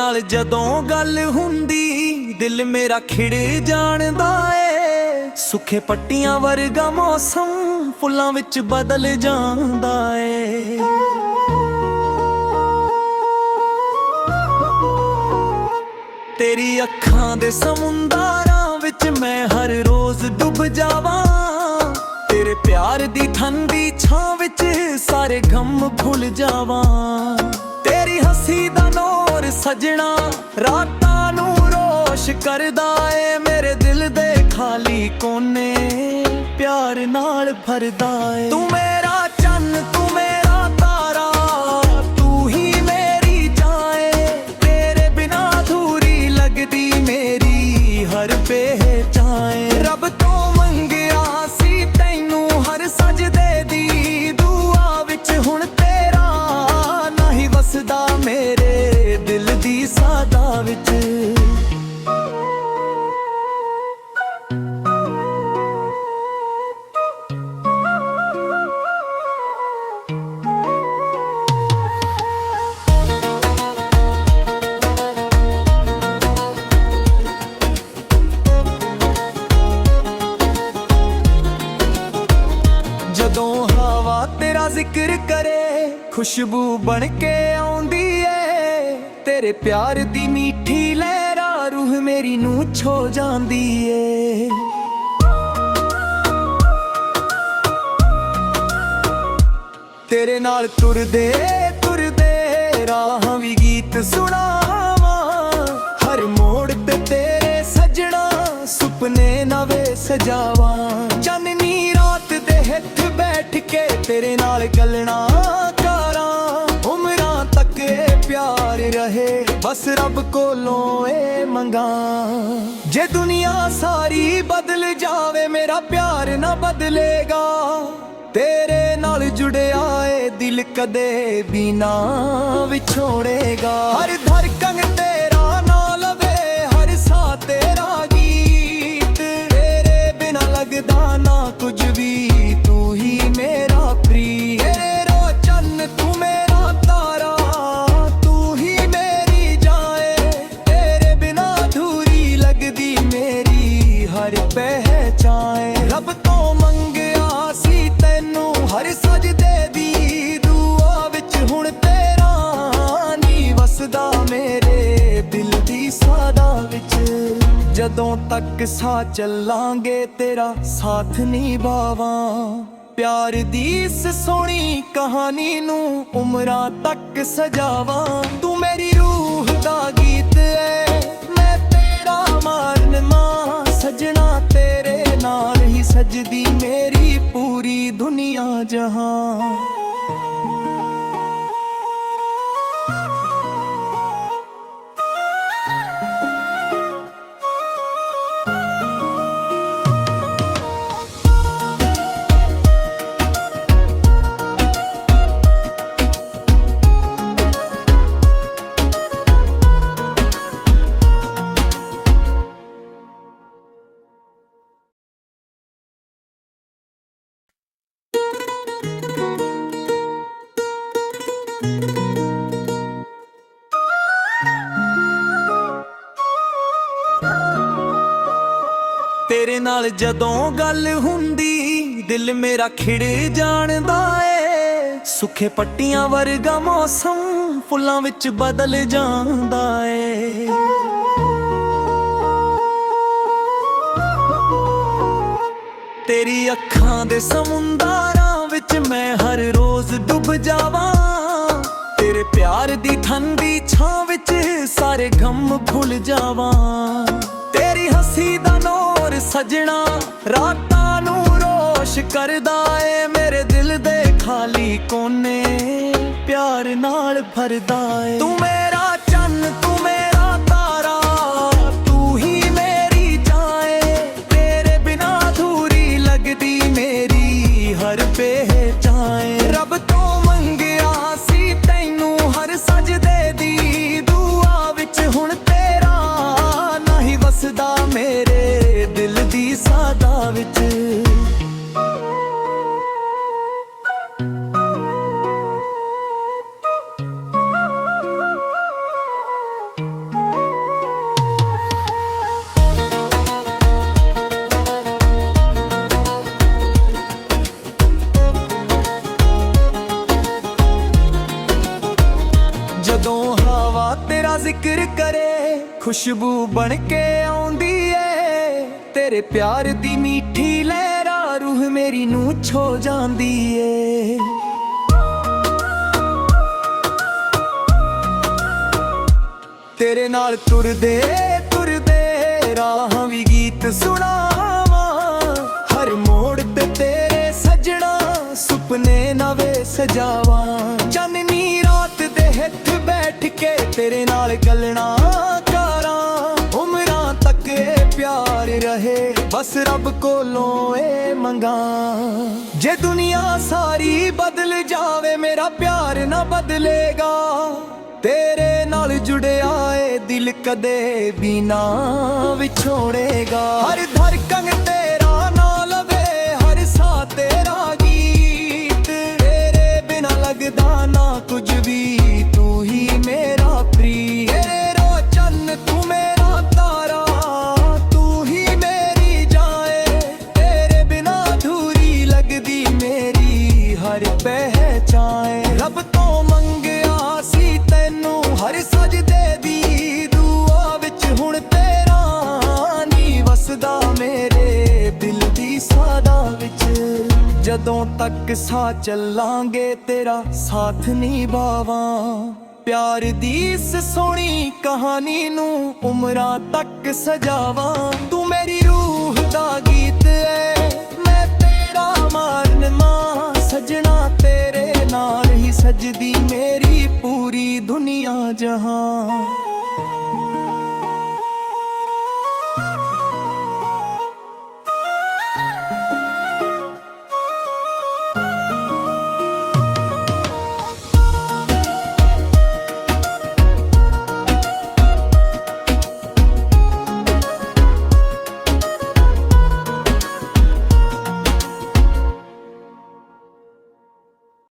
ਨਾਲ ਜਦੋਂ ਗੱਲ ਹੁੰਦੀ ਦਿਲ ਮੇਰਾ ਖਿੜ ਜਾਣਦਾ ਏ। ਸੁੱਖੇ ਪੱਟੀਆਂ ਵਰਗਾ ਮੌਸਮ ਫੁੱਲਾਂ ਵਿੱਚ ਬਦਲ ਜਾਂਦਾ ਏ। ਤੇਰੀ ਅੱਖਾਂ ਦੇ ਸਮੁੰਦਰਾਂ ਵਿੱਚ ਮੈਂ ਹਰ ਰੋਜ਼ ਡੁੱਬ ਜਾਵਾਂ। ਤੇਰੇ ਪਿਆਰ ਦੀ ਠੰਡੀ ਛਾਂ ਵਿੱਚ ਸਾਰੇ ਗਮ ਭੁੱਲ ਜਾਵਾਂ। ਤੇਰੀ ਹੱਸੀ ਦਾ ਨੂਰ ਸਜਣਾ ਰਾਤਾਂ ਨੂੰ ਰੋਸ਼ ਕਰਦਾ ਏ। ਮੇਰੇ ਦਿਲ ਦੇ ਖਾਲੀ ਕੋਨੇ ਪਿਆਰ ਨਾਲ ਭਰਦਾ ਏ। ਤੂੰ ਮੇਰਾ ਚੰਨ ਤੂੰ ਮੇਰਾ ਤਾਰਾ ਤੂੰ ਹੀ ਮੇਰੀ ਜਾਏ। ਤੇਰੇ ਬਿਨਾਂ ਅਧੂਰੀ ਲੱਗਦੀ ਮੇਰੀ ਹਰ ਪਹਿਚਾਨ। ਰੱਬ ਤੋਂ ਮੰਗਿਆ ਸੀ ਤੈਨੂੰ ਹਰ ਸਜਦੇ ਦੀ ਦੁਆ ਵਿੱਚ। ਹੁਣ ਤੇਰਾ ਨਹੀਂ ਵਸਦਾ ਮੇਰੇ ਦਿਲ ਦੀ ਸਾਦਾ ਵਿੱਚ। ਜਦੋਂ ਹਵਾ ਤੇਰਾ ਜ਼ਿਕਰ ਕਰੇ ਖੁਸ਼ਬੂ ਬਣ ਕੇ ਆਉਂਦੀ ਏ। ਤੇਰੇ ਪਿਆਰ ਦੀ ਮਿੱਠੀ ਲਹਿਰਾਂ ਰੂਹ ਮੇਰੀ ਨੂੰ ਛੋ ਜਾਂਦੀ ਏ। ਤੇਰੇ ਨਾਲ ਤੁਰਦੇ ਤੁਰਦੇ ਰਾਹਾਂ ਵੀ ਗੀਤ ਸੁਣਾਵਾਂ। ਹਰ ਮੋੜ ਤੇ ਤੇਰੇ ਸਜਣਾ ਸੁਪਨੇ ਨਵੇਂ ਸਜਾਵਾਂ। ਚਾਨਣੀ ਰਾਤ ਦੇ ਹੇਠ ਬੈਠ ਕੇ ਤੇਰੇ ਨਾਲ ਗੱਲਾਂ ਕਰਾਂ। ਉਮਰਾਂ ਤੱਕ ਇਹ ਪਿਆਰ ਰਹੇ ਬਸ ਰੱਬ ਕੋਲੋਂ ਇਹ ਮੰਗਾਂ। ਜੇ ਦੁਨੀਆ ਸਾਰੀ ਬਦਲ ਜਾਵੇ ਮੇਰਾ ਪਿਆਰ ਨਾ ਬਦਲੇਗਾ। ਤੇਰੇ ਨਾਲ ਜੁੜਿਆ ਏ ਦਿਲ ਕਦੇ ਵੀ ਨਾ ਵਿਛੋੜੇਗਾ। ਹਰ ਧੜਕਨ ਤੇਰਾ ਨਾਂ ਲਵੇ ਹਰ ਸਾਹ ਤੇਰਾ ਗੀਤ। ਤੇਰੇ ਬਿਨਾ ਲੱਗਦਾ ਨਾ ਕੁਝ ਵੀ ਤੂੰ ਹੀ ਮੇਰਾ ਪ੍ਰੀਤ। ਮੇਰਾ ਚੰਨ ਤੂੰ ਮੇਰਾ ਤਾਰਾ ਤੂੰ ਹੀ ਮੇਰੀ ਜਾਏ। ਤੇਰੇ ਬਿਨਾ ਅਧੂਰੀ ਲੱਗਦੀ ਮੇਰੀ ਹਰ ਪਹਿਚਾਨ। ਰੱਬ ਤੋਂ ਮੰਗਿਆ ਸੀ ਤੈਨੂੰ ਹਰ ਸਜਦੇ ਦੀ ਦੁਆ ਵਿੱਚ। ਹੁਣ ਤੇਰਾ ਨਹੀਂ ਵਸਦਾ ਮੇਰੇ ਦਿਲ ਦੀ ਸਾਦਾ ਵਿੱਚ। ਜਦੋਂ ਤੱਕ ਸਾਹ ਚੱਲਾਂਗੇ ਤੇਰਾ ਸਾਥ ਨਿਭਾਵਾਂ। ਪਿਆਰ ਦੀ ਇਸ ਸੋਹਣੀ ਕਹਾਣੀ ਨੂੰ ਉਮਰਾਂ ਤੱਕ ਸਜਾਵਾਂ। ਤੂੰ ਮੇਰੀ ਰੂਹ ਦਾ ਗੀਤ ਏ ਮੈਂ ਤੇਰਾ ਮਾਰਨ ਮਾਂ। ਸਜਣਾ ਤੇਰੇ ਨਾਲ ਹੀ ਸਜਦੀ ਮੇਰੀ ਪੂਰੀ ਦੁਨੀਆ ਜਹਾਂ। ਤੇਰੇ ਨਾਲ ਜਦੋਂ ਗੱਲ ਹੁੰਦੀ ਦਿਲ ਮੇਰਾ ਖਿੜ ਜਾਣਦਾ ਏ। ਸੁੱਖੇ ਪੱਟੀਆਂ ਵਰਗਾ ਮੌਸਮ ਫੁੱਲਾਂ ਵਿੱਚ ਬਦਲ ਜਾਂਦਾ ਏ। ਤੇਰੀ ਅੱਖਾਂ ਦੇ ਸਮੁੰਦਰਾਂ ਵਿੱਚ ਮੈਂ ਹਰ ਰੋਜ਼ ਡੁੱਬ ਜਾਵਾਂ। ਤੇਰੇ ਪਿਆਰ ਦੀ ਠੰਡੀ ਛਾਂ ਵਿੱਚ ਸਾਰੇ ਗਮ ਭੁੱਲ ਜਾਵਾਂ। ਤੇਰੀ ਹੱਸੀ ਦਾ ਨੂਰ ਸਜਣਾ ਰਾਤਾਂ ਨੂੰ ਰੋਸ਼ ਕਰਦਾ ਏ। ਮੇਰੇ ਦਿਲ ਦੇ ਖਾਲੀ ਕੋਨੇ ਪਿਆਰ ਨਾਲ ਭਰਦਾ ਏ। ਤੂੰ ਮੇਰਾ ਚੰਨ ਤੂੰ ਮੇਰਾ ਤਾਰਾ ਤੂੰ ਹੀ ਮੇਰੀ ਜਾਏ। ਤੇਰੇ ਬਿਨਾਂ ਅਧੂਰੀ ਲੱਗਦੀ ਮੇਰੀ ਹਰ ਪਹਿਚਾਨ। ਰੱਬ ਤੋਂ ਮੰਗਿਆ ਸੀ ਤੈਨੂੰ ਹਰ ਸਜਦੇ ਦੀ ਦੁਆ ਵਿੱਚ। ਹੁਣ ਤੇਰਾ ਨਹੀਂ ਵਸਦਾ ਮੇਰੇ ਦਿਲ ਦੀ ਸਾਦਾ ਵਿੱਚ। ਖੁਸ਼ਬੂ ਬਣ ਕੇ ਆਉਂਦੀ ਏ ਤੇਰੇ ਪਿਆਰ ਦੀ ਮਿੱਠੀ ਲਹਿਰਾ ਰੂਹ ਮੇਰੀ ਨੂੰ ਛੋ ਜਾਂਦੀ ਏ। ਤੇਰੇ ਨਾਲ ਤੁਰਦੇ ਤੁਰਦੇ ਰਾਹਾਂ ਵੀ ਗੀਤ ਸੁਣਾਵਾਂ, ਹਰ ਮੋੜ ਤੇ ਤੇਰੇ ਸਜਣਾ ਸੁਪਨੇ ਨਵੇਂ ਸਜਾਵਾਂ। ਚਾਨਣੀ ਰਾਤ ਦੇ ਹੇਠ ਬੈਠ ਕੇ ਤੇਰੇ ਨਾਲ ਗੱਲਾਂ ਕਰਾਂ, ਉਮਰਾਂ ਤੱਕ ਇਹ ਪਿਆਰ ਰਹੇ ਬਸ ਰੱਬ ਕੋਲੋਂ ਇਹ ਮੰਗਾਂ। ਜੇ ਦੁਨੀਆ ਸਾਰੀ ਬਦਲ ਜਾਵੇ ਮੇਰਾ ਪਿਆਰ ਨਾ ਬਦਲੇਗਾ, ਤੇਰੇ ਨਾਲ ਜੁੜਿਆ ਏ ਦਿਲ ਕਦੇ ਵੀ ਨਾ ਵਿਛੋੜੇਗਾ। ਹਰ ਧੜਕਨ ਤੇਰਾ ਨਾਂ ਲਵੇ, ਹਰ ਸਾਹ ਤੇਰਾ ਗੀਤ, ਤੇਰੇ ਬਿਨਾ ਲੱਗਦਾ ਨਾ ਕੁਝ ਵੀ, ਤੂੰ ਹੀ ਮੇਰਾ ਪ੍ਰੀਤ। ਤੇਰਾ ਚੰਨ ਤੂੰ ਮੇਰਾ ਤਾਰਾ, ਤੂੰ ਹੀ ਮੇਰੀ ਜਾਏ, ਤੇਰੇ ਬਿਨਾ ਅਧੂਰੀ ਲੱਗਦੀ ਮੇਰੀ ਹਰ ਪਹਿਚਾਨ। ਰੱਬ ਤੋਂ ਮੰਗਿਆ ਸੀ ਤੈਨੂੰ ਹਰ ਸਜਦੇ ਦੀ ਦੁਆ ਵਿੱਚ, ਹੁਣ ਤੇਰਾ ਨੀ ਵਸਦਾ ਮੇਰੇ ਦਿਲ ਦੀ ਸਾਦਾ ਵਿੱਚ। ਜਦੋਂ ਤੱਕ ਸਾਹ ਚੱਲਾਂਗੇ ਤੇਰਾ ਸਾਥ ਨਿਭਾਵਾਂ, ਪਿਆਰ ਦੀ ਇਸ ਸੋਹਣੀ ਕਹਾਣੀ ਨੂੰ ਉਮਰਾਂ ਤੱਕ ਸਜਾਵਾਂ। ਤੂੰ ਮੇਰੀ ਰੂਹ ਦਾ ਗੀਤ ਏ, ਮੈਂ ਤੇਰਾ ਮਾਰਨ ਮਾਂ, ਸਜਣਾ ਤੇਰੇ ਨਾਲ ਹੀ ਸਜਦੀ ਮੇਰੀ ਪੂਰੀ ਦੁਨੀਆ ਜਹਾਂ।